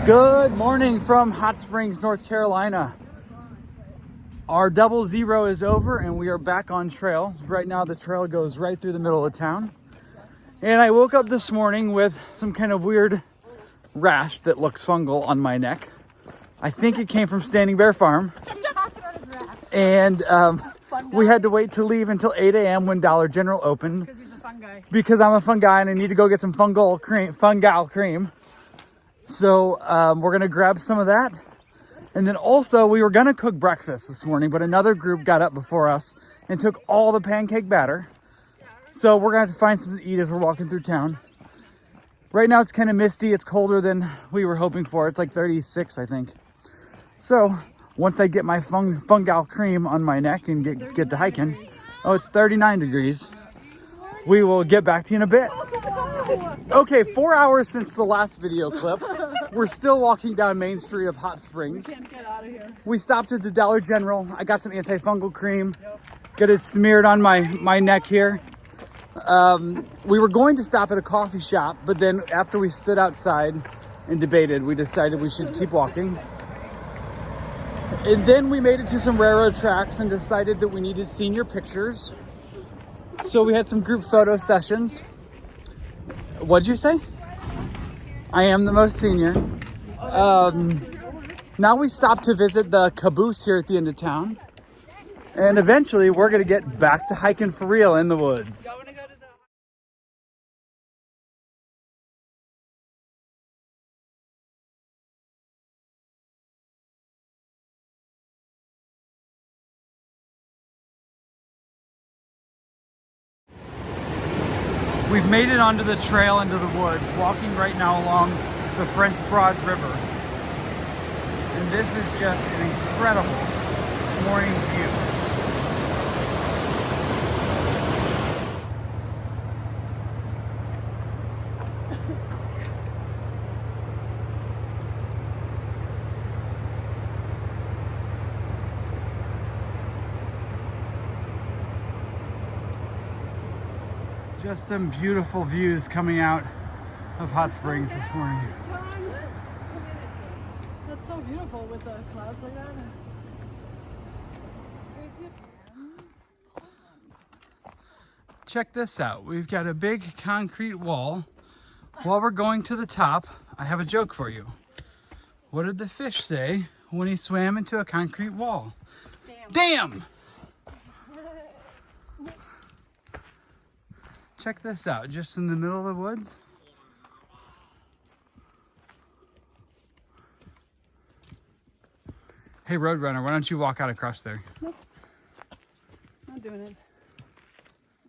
Good morning from Hot Springs, North Carolina. Our 00 is over and we are back on trail. Right now the trail goes right through the middle of town. And I woke up this morning with some kind of weird rash that looks fungal on my neck. I think it came from Standing Bear Farm. And we had to wait to leave until 8 a.m. when Dollar General opened. Because he's a fun guy. Because I'm a fun guy and I need to go get some fungal cream. So we're gonna grab some of that. And then also we were gonna cook breakfast this morning, but another group got up before us and took all the pancake batter. So we're gonna have to find something to eat as we're walking through town. Right now it's kind of misty. It's colder than we were hoping for. It's like 36, I think. So once I get my fungal cream on my neck and get to hiking, oh, it's 39 degrees. We will get back to you in a bit. Okay, 4 hours since the last video clip. We're still walking down Main Street of Hot Springs. We can't get out of here. We stopped at the Dollar General. I got some antifungal cream. Get it smeared on my neck here. We were going to stop at a coffee shop, but then after we stood outside and debated, we decided we should keep walking. And then we made it to some railroad tracks and decided that we needed senior pictures. So we had some group photo sessions. What'd you say? I am the most senior. Now we stopped to visit the caboose here at the end of town. And eventually we're gonna get back to hiking for real in the woods. We've made it onto the trail into the woods, walking right now along the French Broad River. And this is just an incredible morning view. Just some beautiful views coming out of Hot Springs this morning. That's so beautiful with the clouds like that. Check this out. We've got a big concrete wall. While we're going to the top, I have a joke for you. What did the fish say when he swam into a concrete wall? Damn! Check this out, just in the middle of the woods. Hey, Roadrunner, why don't you walk out across there? Nope. Not doing it.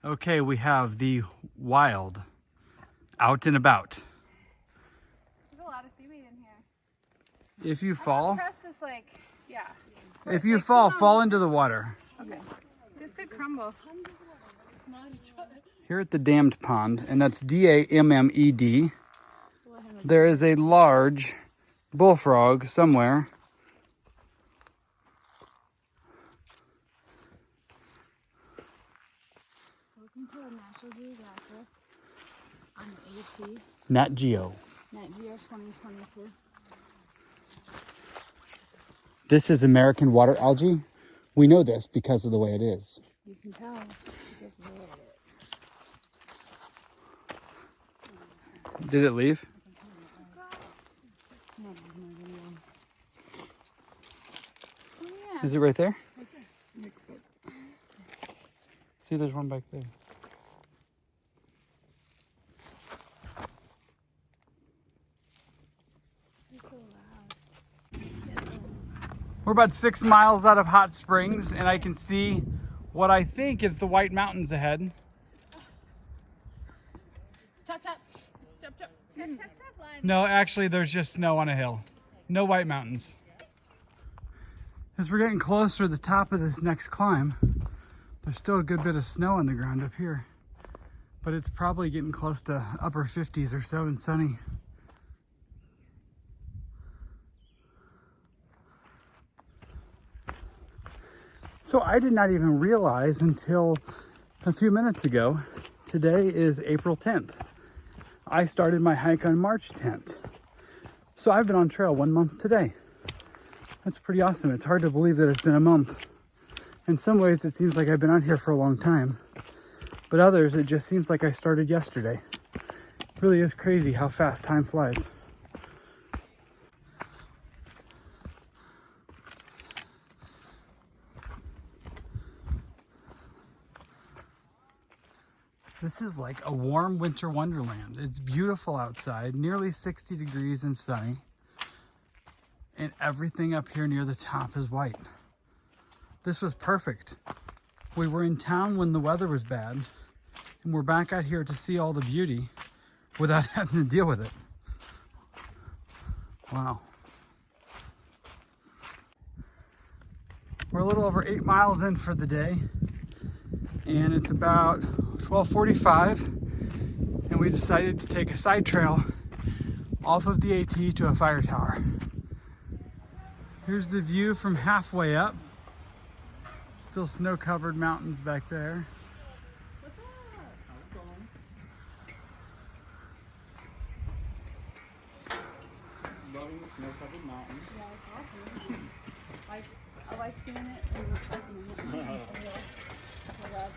Okay, we have the wild out and about. There's a lot of seaweed in here. If you fall, Trust this, like, yeah. if you fall into the water. Okay. This could crumble. Here at the dammed pond, and that's D-A-M-M-E-D, there is a large bullfrog somewhere. Welcome to National Geographic on AT. Nat Geo. Nat Geo 2022. This is American water algae. We know this because of the way it is. You can tell because of the way it is. Did it leave? Oh, yeah. Is it right there? See, there's one back there. You're so loud. We're about 6 miles out of Hot Springs, and I can see what I think is the White Mountains ahead. Tap, tap. Tap, tap. Tap, tap, tap, line. No, actually, there's just snow on a hill. No White Mountains. As we're getting closer to the top of this next climb, there's still a good bit of snow on the ground up here. But it's probably getting close to upper 50s or so and sunny. So I did not even realize until a few minutes ago, today is April 10th. I started my hike on March 10th. So I've been on trail 1 month today. That's pretty awesome. It's hard to believe that it's been a month. In some ways, it seems like I've been out here for a long time. But others, it just seems like I started yesterday. It really is crazy how fast time flies. This is like a warm winter wonderland. It's beautiful outside, nearly 60 degrees and sunny. And everything up here near the top is white. This was perfect. We were in town when the weather was bad, and we're back out here to see all the beauty without having to deal with it. Wow. We're a little over 8 miles in for the day, and it's about 12:45, and we decided to take a side trail off of the AT to a fire tower. Here's the view from halfway up. Still snow-covered mountains back there. Loving the snow-covered mountains. Yeah, it's awesome. I like seeing it and hiking it. Oh my God.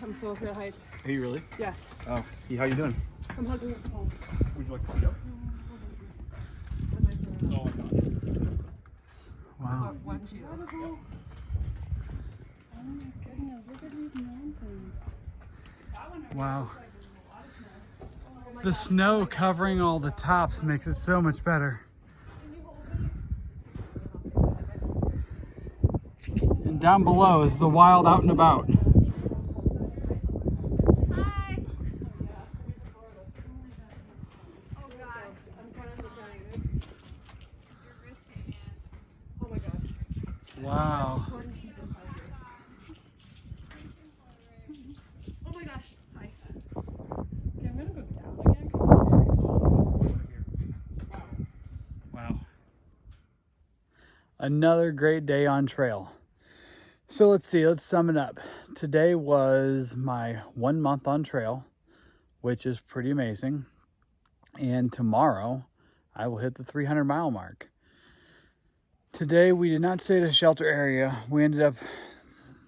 I'm so afraid of heights. Are you really? Yes. Oh, how you doing? I'm hugging this phone. Would you like to sit up? Oh my God. Wow. Oh my goodness, look at these mountains. Wow. The snow covering all the tops makes it so much better. And down below is the wild out and about. Wow. Oh my gosh, nice. Okay, I'm gonna go down again. Wow. Another great day on trail. So let's sum it up. Today was my 1 month on trail, which is pretty amazing. And tomorrow I will hit the 300-mile mark. Today we did not stay at a shelter area. We ended up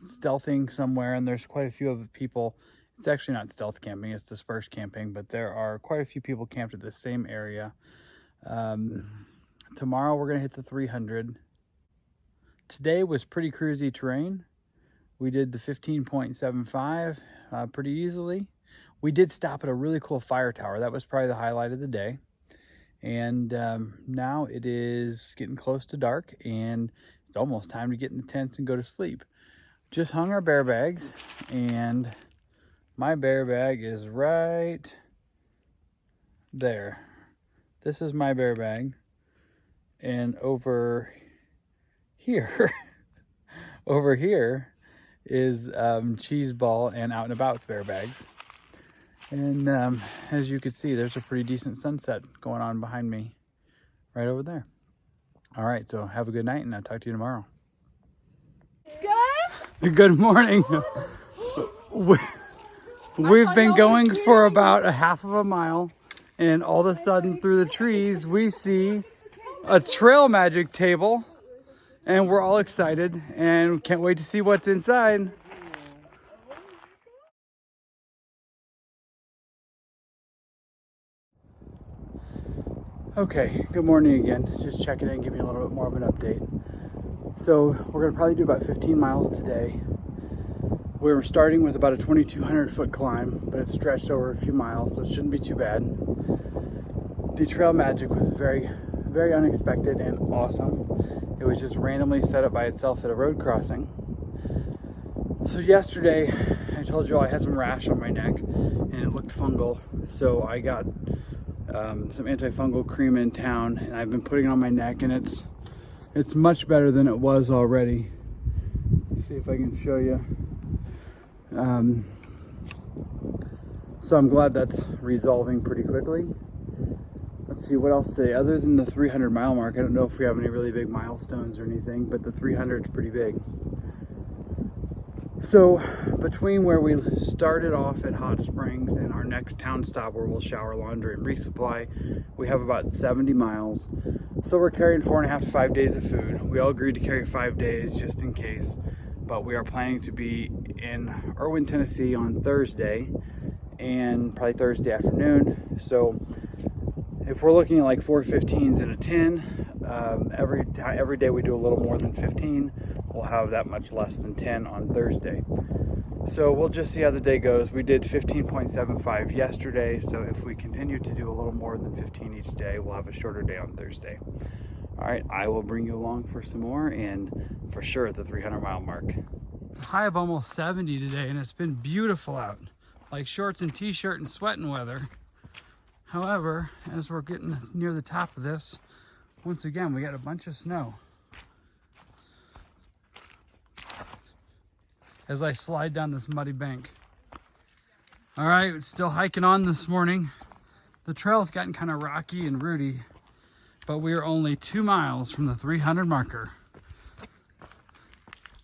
stealthing somewhere, and there's quite a few of the people. It's actually not stealth camping, it's dispersed camping, but there are quite a few people camped at the same area. Tomorrow we're gonna hit the 300. Today was pretty cruisy terrain. We did the 15.75 pretty easily. We did stop at a really cool fire tower. That was probably the highlight of the day. And now it is getting close to dark, and it's almost time to get in the tents and go to sleep. Just hung our bear bags, and my bear bag is right there. This is my bear bag. And over here, over here is Cheese Ball and Out and About's bear bags. And as you can see, there's a pretty decent sunset going on behind me right over there. All right, so have a good night, and I'll talk to you tomorrow. Good? Good morning. We've been going for about a half of a mile, and all of a sudden through the trees, we see a trail magic table, and we're all excited and can't wait to see what's inside. Okay, good morning again. Just checking in, giving you a little bit more of an update. So we're gonna probably do about 15 miles today. We're starting with about a 2,200 foot climb, but it's stretched over a few miles, so it shouldn't be too bad. The trail magic was very, very unexpected and awesome. It was just randomly set up by itself at a road crossing. So yesterday, I told you all I had some rash on my neck and it looked fungal. So I got some antifungal cream in town, and I've been putting it on my neck, and it's much better than it was already. Let's see if I can show you. So I'm glad that's resolving pretty quickly. Let's see what else today. Other than the 300-mile mark, I don't know if we have any really big milestones or anything, but the 300 is pretty big. So between where we started off at Hot Springs and our next town stop where we'll shower, laundry, and resupply, we have about 70 miles. So we're carrying 4.5 to 5 days of food. We all agreed to carry 5 days just in case, but we are planning to be in Irwin, Tennessee on Thursday and probably Thursday afternoon. So if we're looking at like 4 15s and a 10, every day we do a little more than 15, we'll have that much less than 10 on Thursday. So we'll just see how the day goes. We did 15.75 yesterday, so if we continue to do a little more than 15 each day, we'll have a shorter day on Thursday. All right, I will bring you along for some more, and for sure at the 300-mile mark. It's a high of almost 70 today, and it's been beautiful out, like shorts and t-shirt and sweating weather. However, as we're getting near the top of this, once again, we got a bunch of snow. As I slide down this muddy bank. All right, still hiking on this morning. The trail's gotten kind of rocky and rooty, but we are only 2 miles from the 300 marker.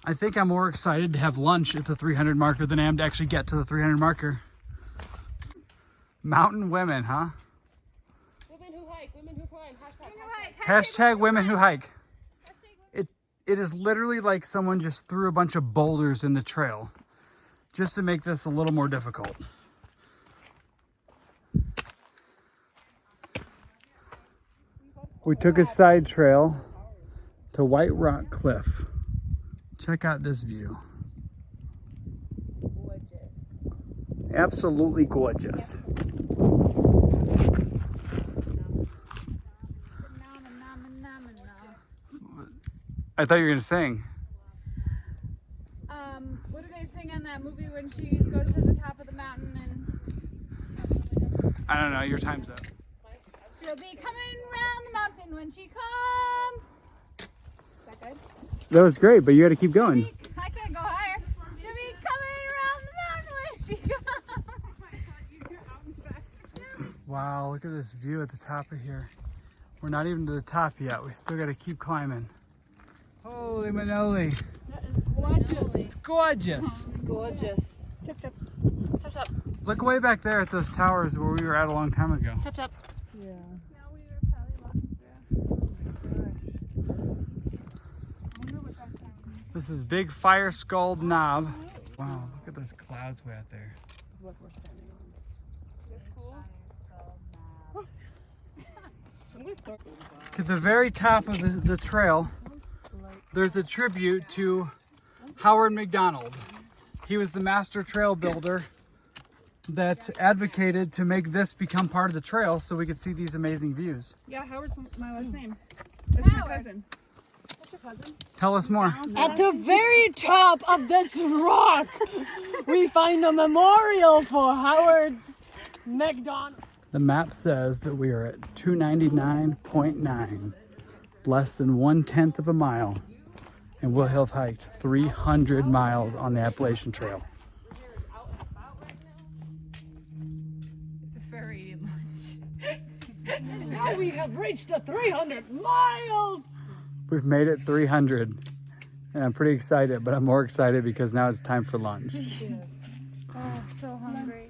I think I'm more excited to have lunch at the 300 marker than I am to actually get to the 300 marker. Mountain women, huh? Women who hike, women who climb, Hashtag women who hike. It is literally like someone just threw a bunch of boulders in the trail just to make this a little more difficult. We took a side trail to White Rock Cliff. Check out this view. gorgeous. Absolutely gorgeous. I thought you were gonna sing. What do they sing on that movie when she goes to the top of the mountain and I don't know, your time's up. she'll be coming round the mountain when she comes? Is that good? That was great, but you gotta keep going. I can't go higher. She'll be coming around the mountain when she comes. Wow, look at this view at the top of here. We're not even to the top yet. We still gotta keep climbing. Holy manoli. That is gorgeous. It's gorgeous. It's gorgeous. Chop chop. Chop chop. Look way back there at those towers where we were at a long time ago. Chop chop. Yeah. Now we were probably walking through. This is Big Fire Skulled Knob. Wow, look at those clouds way out there. This is what we're standing on. That's cool. At the very top of the trail, there's a tribute to Howard McDonald. He was the master trail builder that advocated to make this become part of the trail so we could see these amazing views. Yeah, Howard's my last name. That's my cousin. That's your cousin? Tell us more. At the very top of this rock, we find a memorial for Howard McDonald. The map says that we are at 299.9, less than 1/10 of a mile, and we'll have hiked 300 miles on the Appalachian Trail. Is this where we're eating lunch? Now we have reached the 300 miles. We've made it 300, and I'm pretty excited, but I'm more excited because now it's time for lunch. Oh, so hungry.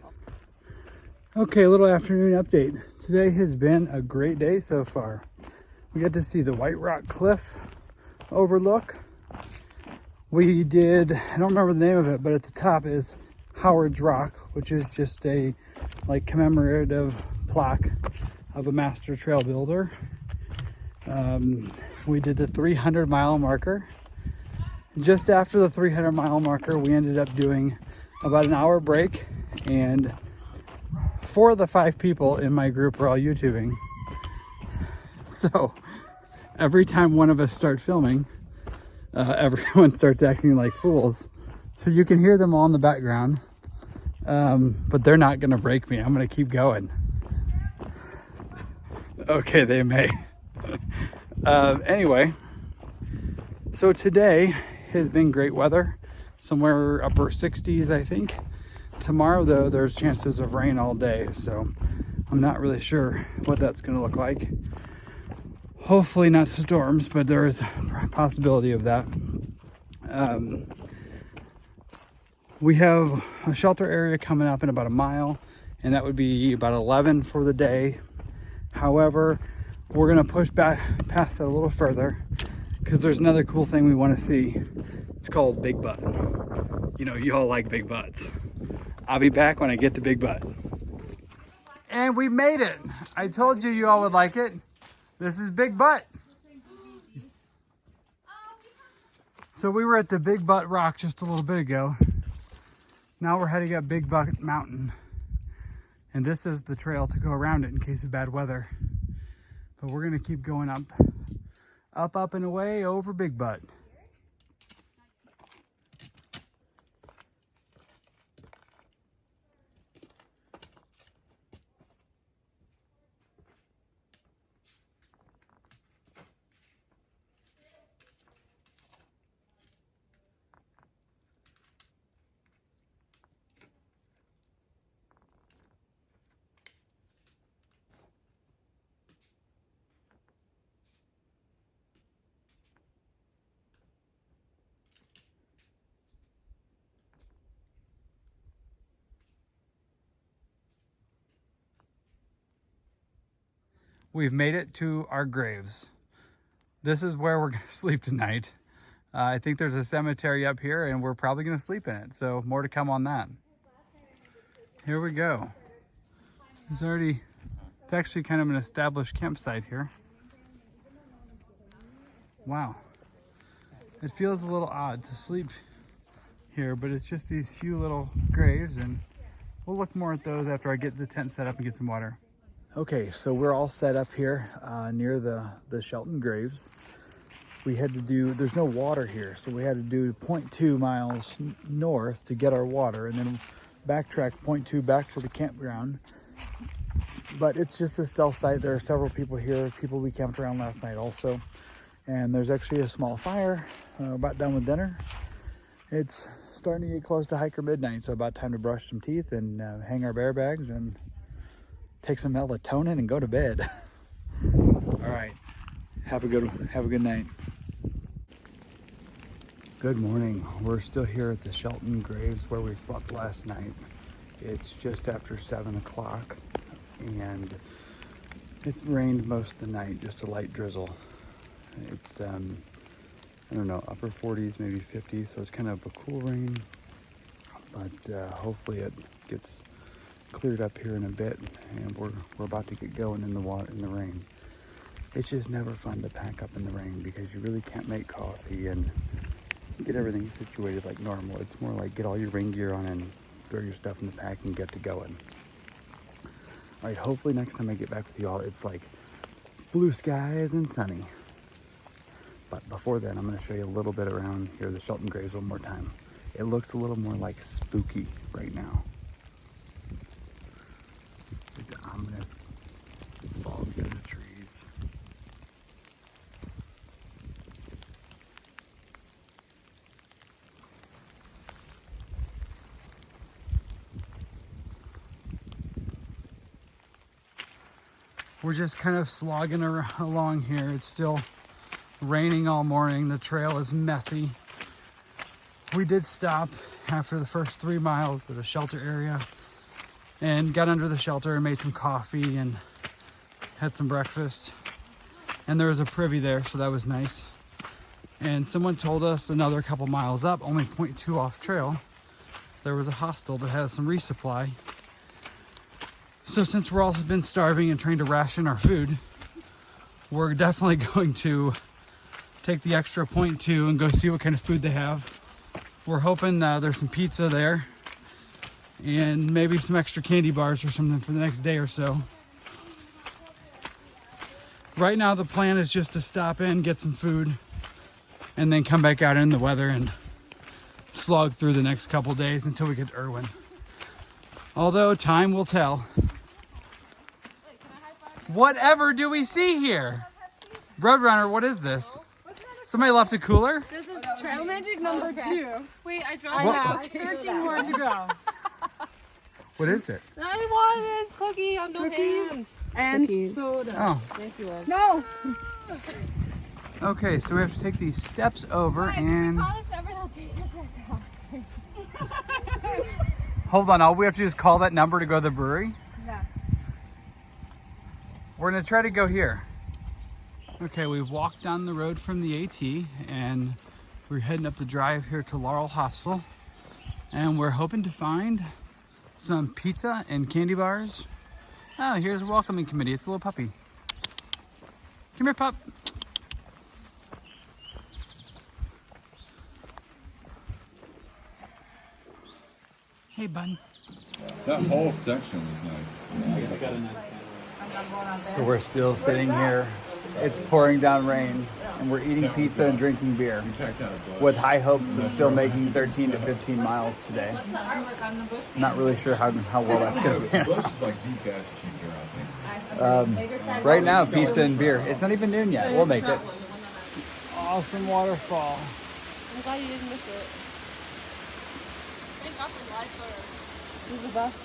Okay, a little afternoon update. Today has been a great day so far. We got to see the White Rock Cliff overlook. We did, I don't remember the name of it, but at the top is Howard's Rock, which is just a like commemorative plaque of a master trail builder. We did the 300-mile marker. Just after the 300-mile marker, we ended up doing about an hour break, and 4 of the 5 people in my group are all YouTubing. So every time one of us starts filming, everyone starts acting like fools. So you can hear them all in the background, but they're not gonna break me. I'm gonna keep going. Okay, they may. Anyway, so today has been great weather, somewhere upper 60s, I think. Tomorrow, though, there's chances of rain all day, so I'm not really sure what that's going to look like. Hopefully not storms, but there is a possibility of that. We have a shelter area coming up in about a mile, and that would be about 11 for the day. However, we're gonna push back past that a little further because there's another cool thing we want to see. It's called Big Butt. You know, you all like big butts. I'll be back when I get to Big Butt. And we made it. I told you you all would like it. This is Big Butt. So we were at the Big Butt Rock just a little bit ago. Now we're heading up Big Butt Mountain. And this is the trail to go around it in case of bad weather. But we're gonna keep going up, up and away over Big Butt. We've made it to our graves. This is where we're gonna sleep tonight. I think there's a cemetery up here and we're probably gonna sleep in it. So more to come on that. Here we go. It's actually kind of an established campsite here. Wow. It feels a little odd to sleep here, but it's just these few little graves, and we'll look more at those after I get the tent set up and get some water. Okay, so we're all set up here near the Shelton graves. We had to do, there's no water here, so we had to do 0.2 miles north to get our water, and then backtrack 0.2 back to the campground. But it's just a stealth site. There are several people here, people we camped around last night also. And there's actually a small fire, about done with dinner. It's starting to get close to hiker midnight, so about time to brush some teeth and hang our bear bags and take some melatonin and go to bed. All right, have a good night. Good morning. We're still here at the Shelton Graves where we slept last night. It's just after 7 o'clock and it's rained most of the night, just a light drizzle. It's, I don't know, upper 40s, maybe 50s, so it's kind of a cool rain, but hopefully it gets cleared up here in a bit, and we're about to get going in the water, in the rain. It's just never fun to pack up in the rain because you really can't make coffee and get everything situated like normal. It's more like get all your rain gear on and throw your stuff in the pack and get to going. All right, hopefully next time I get back with y'all, it's like blue skies and sunny. But before then, I'm going to show you a little bit around here, the Shelton Graves one more time. It looks a little more like spooky right now. The ominous fog in the trees. We're just kind of slogging along here. It's still raining all morning. The trail is messy. We did stop after the first 3 miles at a shelter area and got under the shelter and made some coffee and had some breakfast. And there was a privy there, so that was nice. And someone told us another couple miles up, only 0.2 off trail, there was a hostel that has some resupply. So since we're all been starving and trying to ration our food, we're definitely going to take the extra 0.2 and go see what kind of food they have. We're hoping there's some pizza there and maybe some extra candy bars or something for the next day or so. Right now the plan is just to stop in, get some food, and then come back out in the weather and slog through the next couple days until we get to Irwin. Although time will tell. Whatever do we see here? Roadrunner, what is this? Somebody left a cooler? This is Trail Magic number 2. Wait, I I dropped have 13 more to go. What is it? I want this cookie on the hands. And soda. Oh, Thank you. No. okay, so we have to take these steps over and... Call us over, they'll take us back to hospital. Hold on, all we have to do is call that number to go to the brewery? Yeah. We're gonna try to go here. Okay, we've walked down the road from the AT and we're heading up the drive here to Laurel Hostel. And we're hoping to find some pizza and candy bars. Oh, here's a welcoming committee. It's a little puppy. Come here, pup. Hey, bud. That whole section was nice. So we're still sitting here. It's pouring down rain, and we're eating pizza and drinking beer with high hopes of still making 13 to 15 miles today. Not really sure how well that's going to be. Right now, pizza and beer. It's not even noon yet. We'll make it. Awesome waterfall. I'm glad you didn't miss it. Thank God for live photos. This is the best.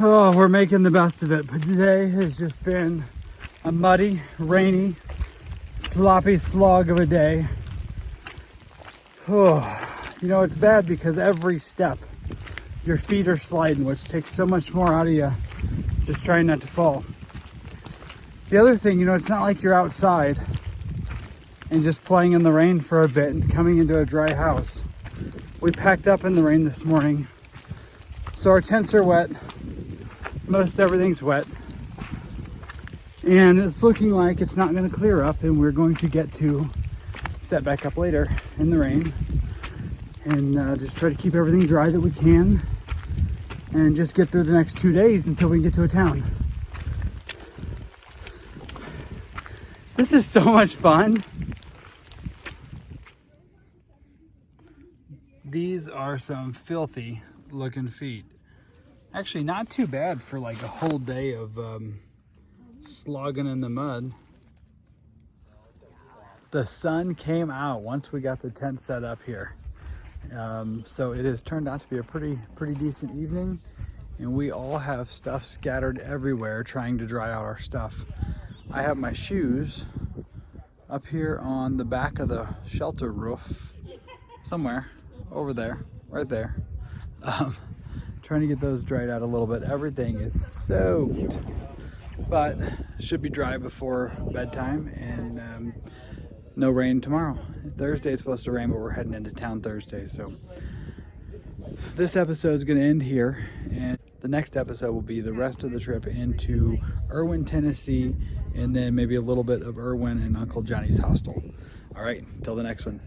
Oh, we're making the best of it, but today has just been a muddy, rainy, sloppy slog of a day. Oh, you know, it's bad because every step your feet are sliding, which takes so much more out of you, just trying not to fall. The other thing, you know, it's not like you're outside and just playing in the rain for a bit and coming into a dry house. We packed up in the rain this morning, so our tents are wet. Most everything's wet, and it's looking like it's not going to clear up, and we're going to get to set back up later in the rain and just try to keep everything dry that we can and just get through the next 2 days until we can get to a town. This is so much fun. These are some filthy looking feet. Actually, not too bad for like a whole day of slogging in the mud. The sun came out once we got the tent set up here. So it has turned out to be a pretty decent evening, and we all have stuff scattered everywhere trying to dry out our stuff. I have my shoes up here on the back of the shelter roof somewhere over there, right there. Trying to get those dried out a little bit. Everything is soaked, but should be dry before bedtime, and no rain tomorrow. Thursday it's supposed to rain, but we're heading into town Thursday. So this episode is going to end here, and the next episode will be the rest of the trip into Irwin, Tennessee, and then maybe a little bit of Irwin and Uncle Johnny's hostel. All right, until the next one.